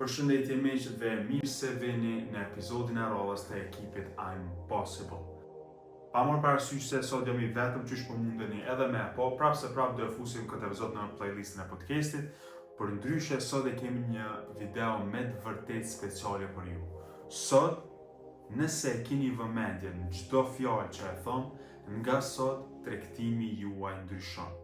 Përshëndetje miqtë dhe mirë se vini në episodin e radhës të ekipit I'm Possible. Pa marrë parasysh se sot jam I vetëm qysh po mundeni edhe me, po prapë se prapë do e fusim këtë episod në playlistin e podcastit, për ndryshe sot e kemi një video me të vërtet speciale për ju. Sot, nëse keni vëmendje në çdo fjalë që e thom, nga sot tregtimi juaj ndryshon.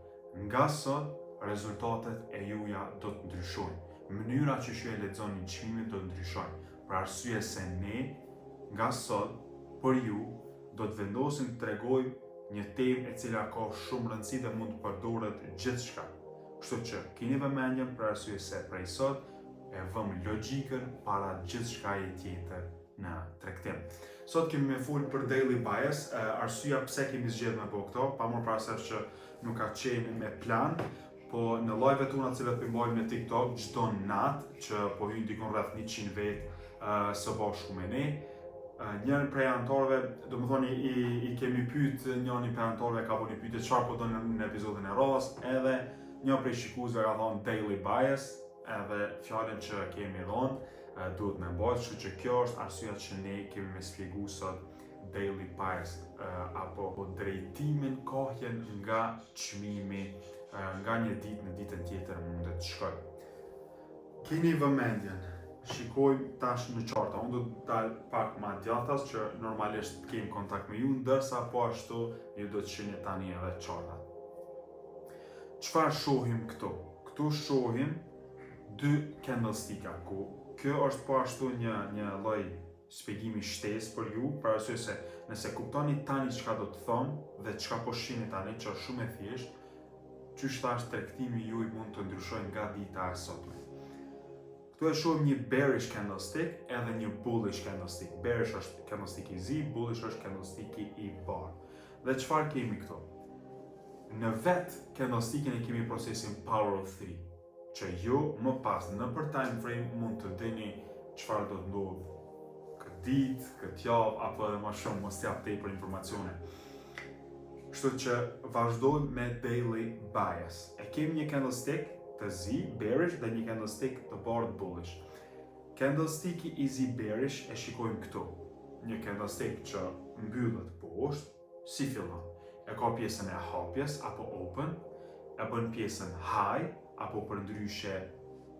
Nga sot rezultatet e juaja do të ndryshojnë. Mënyra që ju e lexoni çmimin do të ndryshojë, për arsye se ne nga sot për ju do të vendosim të tregojmë një temë e cila ka shumë rëndësi dhe mund të përdoret gjithçka. Kështu që keni vëmendjen për arsye se prej sot e vëm logjikën para gjithçka tjetër në tregtim. Sot kemi me fol për daily bias, arsyeja pse kemi zgjedhur me bëu këto, pa më parasysh që nuk ka qenë me plan. Po në live-et tona të cilat pëmbajmë në TikTok çdo natë që po hyn dikon rreth 100 vetë së bashku me ne. Njëri prej anëtarëve, domethënë I kemi pyet njërin prej anëtarëve ka bënë pyetje çfarë po don në episodin e radhës, edhe një prej shikuesve ka thonë daily bias, edhe fjalën që kemi dhënë duhet me mbajtur, kështu që kjo është arsyeja që ne kemi me shpjegu sot daily bias apo drejtimin kohën nga çmimi nga një ditë në ditën tjetër mundet të shkoj. Keni vëmendjen, shikojmë tash në qarta, unë do të dal pak ma djathtas që normalisht kem kontakt me ju, ndërsa po ashtu ju do të shihni tani edhe qartat. Çfarë shohim këtu? Këtu shohim dy candlesticka, ku kjo është po ashtu një lloj shpjegimi shtesë për ju, për arsye se nëse kuptoni tani çka do të them dhe çka po shihni tani, që është shumë e thjeshtë, qysh thash tregtimi juaj mund të ndryshojë nga dita e sotme. Këtu e shohim një bearish candlestick edhe një bullish candlestick. Bearish është candlestick I zi, bullish është candlestick I bar. Dhe çfarë kemi këtu? Në vet candlestickin e kemi procesin power of 3, që ju më pas nëpër time frame mund të dini çfarë do të ndodhë këtë ditë, këtë javë apo edhe më shumë, mos t'jap tepër informacione. Kështu që vazhdojmë me daily bias. E kemi një candlestick të zi, bearish, dhe një candlestick të bardh bullish. Candlesticki I zi bearish e shikojmë këtu. Një candlestick që mbyllet poshtë, si fillon? E ka pjesën e hapjes apo open, e bën pjesën high apo përndryshe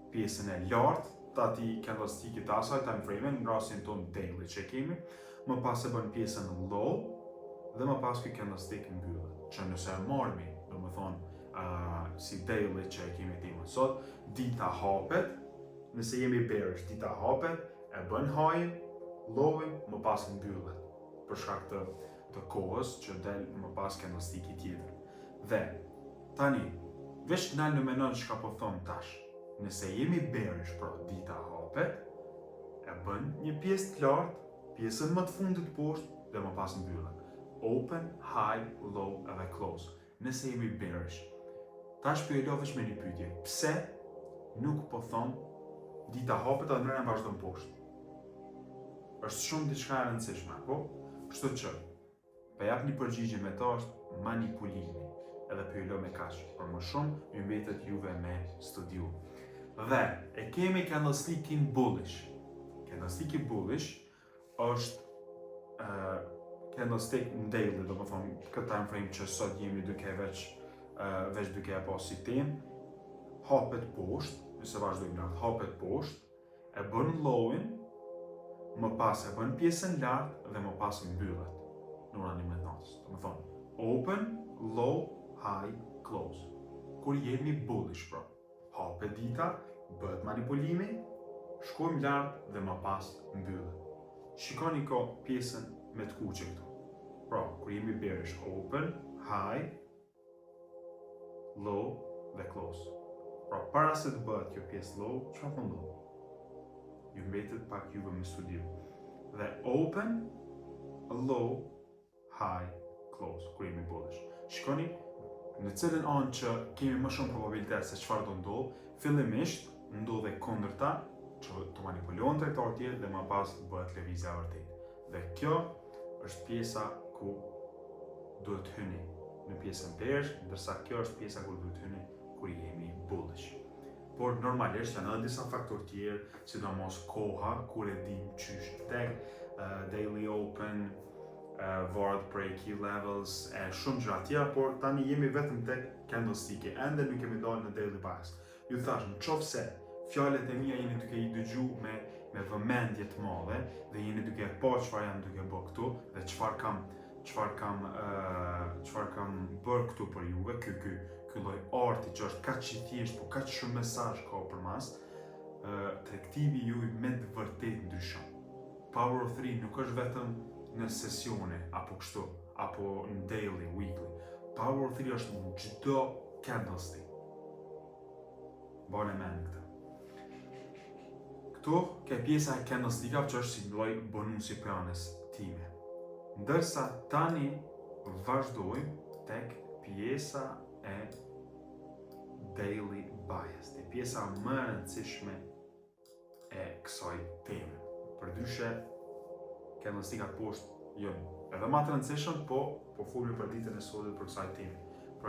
pjesën e lartë të atij candlestickit të asaj time frame në rastin ton daily që kemi, më pas e bën pjesën low dhe më pas ky candlestick mbyllet. Që nëse e marrmi, domethënë si daily që e kemi temën sot, dita hapet, nëse jemi bearish, dita hapet, e bën high, low-in, më pas mbyllet. Për shkak të kohës që del më pas candlesticki tjetër. Dhe tani, veç nal në menon çka po them tash. Nëse jemi bearish, pra dita hapet, e bën një pjesë të lartë, pjesën më të fundit poshtë dhe më pas mbyllet. Open, high, low edhe close. Nëse jemi bearish. Tash po e lodhesh me një pyetje. Pse nuk po thon dita hapet edhe mbrëmja vazhdon poshtë? Është shumë diçka e rëndësishme, po? Kështu që po jap një përgjigje me to është manipulimi. Edhe po e lë me kaq. Por më shumë ju mbetet juve me studiu. Dhe e kemi candlestickin bullish. Candlesticki bullish është candlestick në daily, do më thonë këtë time frame që sot jemi duke veç duke e pas si temë, hapet poshtë, nëse vazhdojmë lartë, hapet poshtë, e bën low-in, më pas e bën pjesën lartë dhe më pas mbyllet në orarin e natës. Do më thonë open, low, high, close. Kur jemi bullish, pra, hapet dita, bëhet manipulimi, shkojmë lartë dhe më pas mbyllet. Shikoni ko pjesën me të kuqe këtu. Pra, kur jemi bearish, open, high, low dhe close. Pra, para se të bëhet kjo pjesë low, çfarë po ndodh? Ju mbetet pak juve me studiu. Dhe open, low, high, close, kur jemi bullish. Shikoni në cilën anë që kemi më shumë probabilitet se çfarë do ndodh, fillimisht ndodhe kundërta, që të manipulohen tregtarët tjerë dhe më pas bëhet lëvizja e vërtetë. Dhe kjo është pjesa ku duhet hyni në pjesën bearish, ndërsa kjo është pjesa ku duhet hyni kur jemi bullish. por normalisht janë edhe disa faktorë tjerë, sidomos koha, kur e dim qysh tek daily open, vard prej key levels, e shumë gjëra tjera, por tani jemi vetëm tek candlestick-i, ende nuk kemi dalë në daily bias. Ju thash, në qoftë se fjalët e mia jeni duke i dëgju me vëmendje të madhe dhe jeni duke pa çfarë jam duke bë këtu dhe çfarë kam bërë këtu për juve, ky lloj arti që është kaq i thjeshtë, por kaq shumë mesazh ka përmas, tregtimi juaj me të vërtetë ndryshon. Power of 3 nuk është vetëm në sesione apo kështu, apo në daily, weekly. Power of 3 është në çdo candlestick. Bane men këtë. Këtu ke pjesa e candlestickave që është si lloj bonusi për anës time. Ndërsa tani vazhdojmë tek pjesa e daily bias, te pjesa më e rëndësishme e kësaj teme. Përdyshe candlestickat poshtë jo edhe më të rëndësishëm, po folur për ditën e sotme për kësaj teme. Për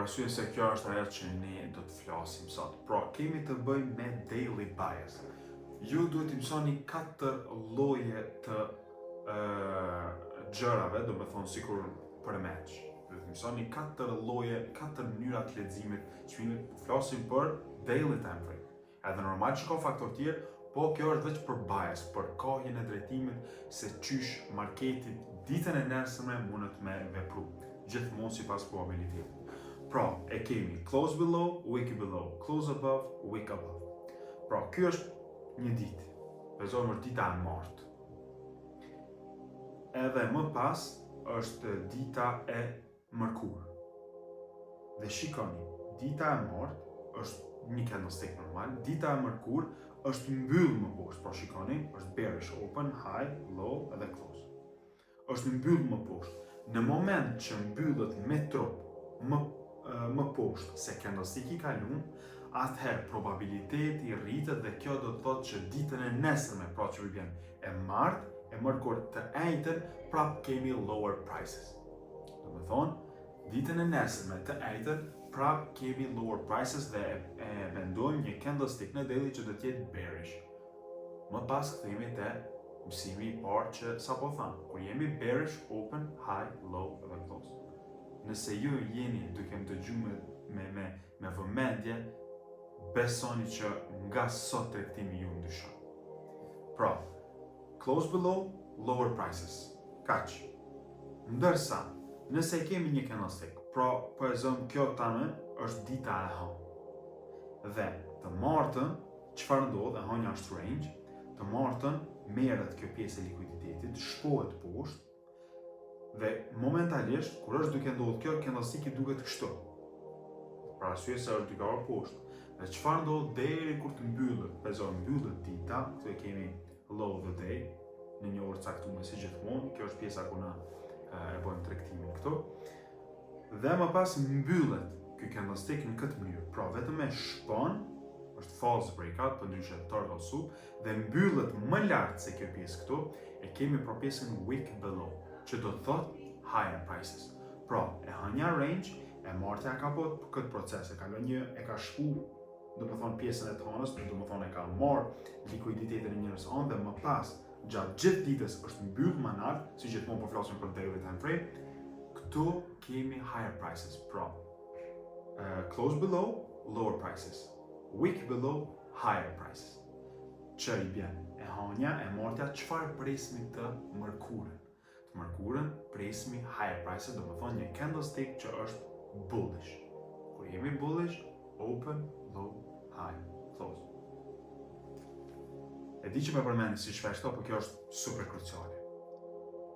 arsye se kjo është ajo që ne do të flasim sot. Pra, kemi të bëjmë me daily bias. Ju duhet të mësoni 4 lloje të gjërave, do me thonë sikur për match. Duhet të mësoni 4 lloje, 4 mënyra të leximit, çmimit, po flasim për daily time frame. Edhe normal që ka faktor tjerë, po kjo është veç për bias, për kohjen e drejtimit se çysh marketit ditën e nesërme mundet me vepru, gjithmonë sipas probabilitetit. Pra, e kemi close below, wick below, close above, wick above. Pra, kjo është një ditë, bezojmë është dita e martë. Edhe më pas është dita e mërkur. Dhe shikoni, dita e martë është një candlestick normal, dita e mërkur është mbyllë më poshtë, pra shikoni, është bearish, open, high, low edhe close. Është mbyllë më poshtë. Në moment që mbyllet me trup më poshtë se candlestick-i kalon, atëherë probabiliteti rritet dhe kjo do të thotë që ditën e nesërme, pra që vjen e martë, e mërkur të njëjtën, prap kemi lower prices. Do me thonë, ditën e nesërme të njëjtën, prap kemi lower prices dhe e mendojmë një candlestick në daily që do të jetë bearish. Më pas kthehemi te mësimi i parë që sapo thamë, kur jemi bearish, open, high, low dhe close. Nëse ju jeni duke më dëgjuar me vëmendje, besoni që nga sot tregtimi ju ndryshon. Pra, close below, lower prices. Kaq. Ndërsa, nëse kemi një candlestick, pra po e zëm kjo tani është dita e hënë. Dhe të martën, çfarë ndodh? E hënia është range. Të martën merret kjo pjesë e likuiditetit, shpohet poshtë. Dhe momentalisht, kur është duke ndodhur kjo, candlestick-i duket kështu. Pra arsye se është duke ardhur poshtë. Dhe çfarë ndodh deri kur të mbyllet? Pezon mbyllet dita, këtu e kemi low of the day, në një orë caktuar si gjithmonë. Kjo është pjesa ku na e bëjmë tregtimin këtu. Dhe më pas mbyllet ky candlestick në këtë mënyrë. Pra vetëm e shpon, është false breakout, për ndryshe turtle soup, dhe mbyllet më lart se kjo pjesë këtu, e kemi për pjesën wick below, që do të thotë higher prices. Pra, e hënia range, e martja ka bërë këtë proces, e ka shku, do më thonë pjesën e të hënës, do më thonë e ka marrë likuiditetin e njërës anë dhe më pas, gjatë gjithë ditës është mbyllë më nalt, si gjithmonë po flasim për daily time frame, këtu kemi higher prices. Pra, close below, lower prices. Wick below, higher prices. Që i bjen e hënia, e martja, çfarë presmi të mërkurën? Të mërkurën presmi higher prices, do më thonë një candlestick që është bullish. Kur jemi bullish, open, low, high, close. E di që me përmeni si shpesh këto, por kjo është super kruciale.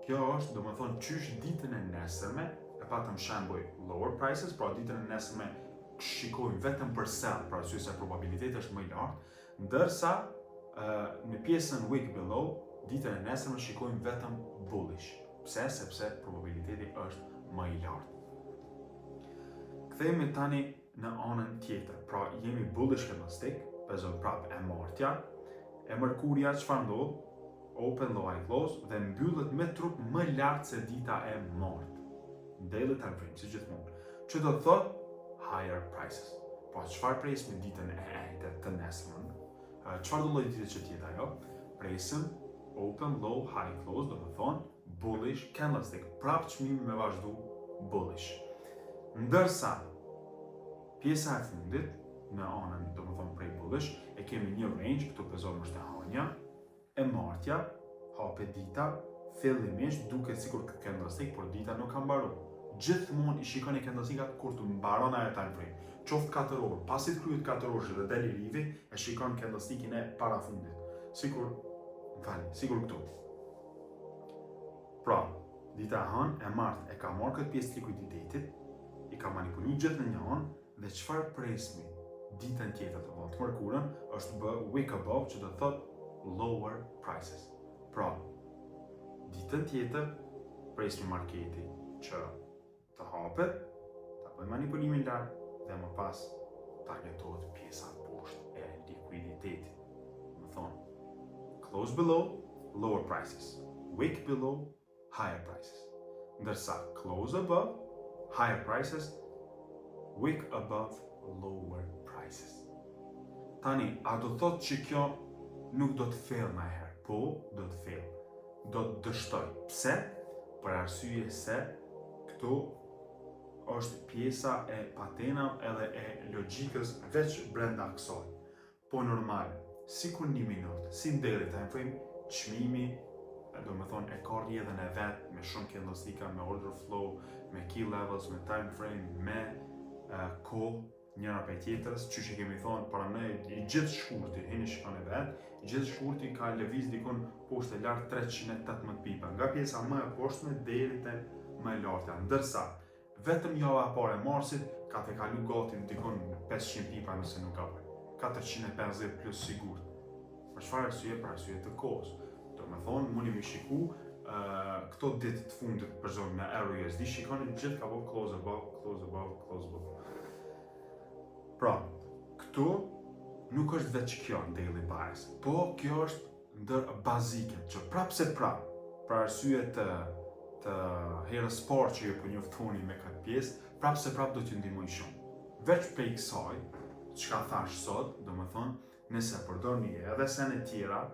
Kjo është, do më thonë, qysh ditën e nesërme, e patëm shembull lower prices, pra ditën e nesërme shikojmë vetëm për sell, pra arsye se probabiliteti është më i lartë, ndërsa në pjesën wick below, ditën e nesërme shikojmë vetëm bullish. Pse? Sepse probabiliteti është më i lartë. Kthehemi tani në anën tjetër. Pra jemi bullish candlestick, pezon prap e martja, e mërkurja çfarë ndodh? open, low, high, close dhe mbyllet me trup më lartë se dita e martë. Daily time frame, si gjithmonë. Që do të thot higher prices. Po çfarë presim ditën e të nesërmën? Çfarë do lloj dite që tjetë ajo? Presim open, low, high, close, do të thonë bullish candlestick. Prap çmimi me vazhdu bullish. Ndërsa pjesa e fundit në anën, do të thonë prej bullish, e kemi një range, këtu pëzon është e hënia, e martja, hape dita, fillimisht duke sikur këtë candlestick, por dita nuk ka mbaruar. Gjithmonë i shikoni candlestickat kur të mbaron ajo time frame. Qoftë 4 orë, pasi të kryet 4 orë dhe deli rivi, e shikon candlestickin e parafundit. Sikur këtu. Pra, dita e hënë e martë e ka marrë këtë pjesë të likuiditetit, i ka manipulu gjithë në një anë, dhe çfarë presmi ditën tjetër të mërkurën është bë wick above, që do të thotë lower prices. Pra, ditën tjetër presmi marketi që të hapet, ta bëjë manipulimin lartë dhe më pas targetohet pjesa poshtë e likuiditetit. Më thonë, close below, lower prices. Wick below, higher prices. Ndërsa close above, higher prices, wick above, lower prices. Tani, a do thot që kjo nuk do të fail më herë? Po, do të fail. Do të dështoj. Pse? Për arsye se këtu është pjesa e patena edhe e logjikës veç brenda kësaj. Po normal, si kur 1 minutë, si në daily time frame, çmimi, do me thonë, e ka rrjedhën e vetë, me shumë candlesticka, me order flow, me key levels, me time frame, me kohë, njëra për tjetërës, që kemi thonë, para ne, i gjithë shkurti, hini shikon e vetë, i gjithë shkurti ka lëviz dikon poshtë e lartë 318 pipa, nga pjesa më e poshtme deri te më e larta, ndërsa vetëm java e parë e marsit ka të kalu gati dikon 500 pipa nëse nuk ka për, 450 plus sigurt. Për çfarë arsye? Për arsye të kohës. Do me thonë, mundi mi shiku këto ditë të fundit për zonë në EURUSD, shikoni gjithë ka po close above, close above, close above. Pra, këtu nuk është veç kjo në daily bias, po kjo është ndër bazike, që prapë se prapë, për arsye të herës parë që ju po njoftoni me këtë pjesë, prapë se prapë do t'ju ndihmoj shumë. Veç prej kësaj, çka thash sot, do me thonë, nëse përdorni edhe sene tjera,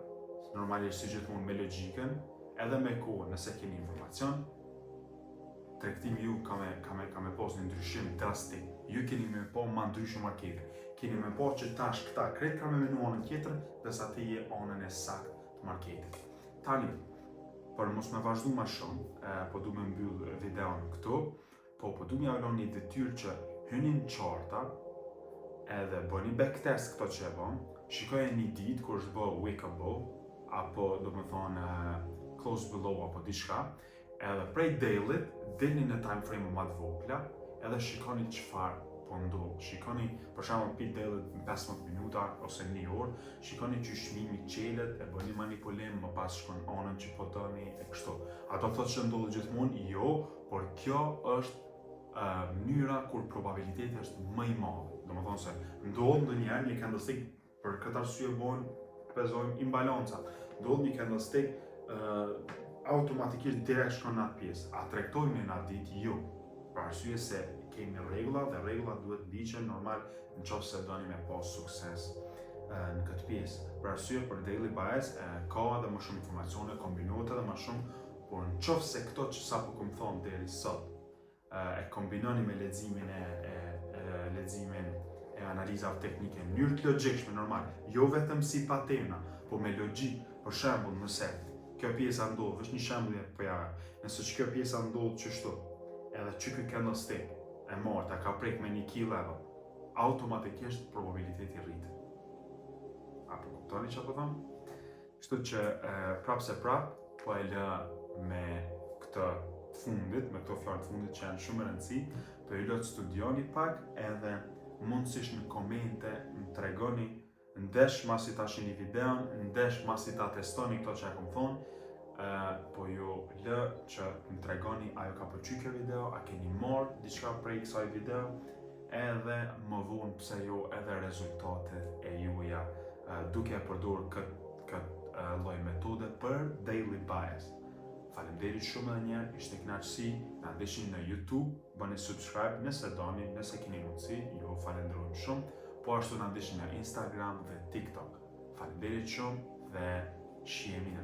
normalisht si gjithmonë me logjikën, edhe me kohë, nëse keni informacion, tregtimi ju ka me pas një ndryshim drastik. Ju keni me po ma ndryshim markete. Keni me po që tash këta krejt ka me menu anën tjetër, dhe sa ti je anën e sakt të marketit. Tani, për mos me vazhdu ma shumë, po du me mbyll videon këtu, po du me javlon një detyrë që hynin qarta, edhe bëni backtest këto që e bëm, shikoj një ditë kur është bë wick above, apo do me thonë close below apo diçka, edhe prej daylit, dilni në time frame më të vogla, edhe shikoni çfarë po ndodh. Shikoni, për shembull, pi daylit në 15 minuta ose 1 orë, shikoni që çmimi çelet, e bëni manipulim, më pas shkon anën që po doni e kështu. A do thotë që ndodh gjithmonë? Jo, por kjo është mënyra kur probabiliteti është më i madh. Domethënë se ndodh ndonjëherë një candlestick për këtë arsye pezojmë imbalanca. Ndodh një candlestick automatikisht direkt shkon në atë pjesë. A tregtojmë në atë ditë? Jo. Për arsye se kemi rregulla dhe rregullat duhet ndiqen normal nëse doni me pas sukses në këtë pjesë. Për arsye për daily bias ka edhe më shumë informacione, kombinohet edhe më shumë, por nëse këto që sapo kam thonë deri sot e kombinoni me leximin e analizave teknike në mënyrë të logjikshme normal, jo vetëm si patena, por me logjik. Për shembull, nëse kjo pjesa ndodh, është një shembull po ja, nëse kjo pjesa ndodh kështu, edhe që ky candlestick e marta ka prek me një key level, automatikisht probabiliteti rritet. Apo kuptoni çfarë po them? Kështu që prapë se prapë po e lë me këtë fundit, me këto fjalë të fundit që janë shumë e rëndësishme, po ju lutem studioni pak edhe mundësisht në komente më tregoni ndesh masi ta shihni videon, ndesh masi ta testoni këto që kam thonë, po ju lë që më tregoni a ju ka pëlqyer kjo video, a keni marrë diçka prej kësaj video, edhe më vonë pse jo edhe rezultatet e juaja duke përdorur këtë lloj metode për daily bias. Faleminderit shumë edhe njerë, ishte kënaqësi, na ndihni në YouTube, bëni subscribe nëse doni, nëse keni mundësi, ju falenderoj shumë, po ashtu na ndihni në Instagram dhe TikTok. Faleminderit shumë dhe shihemi në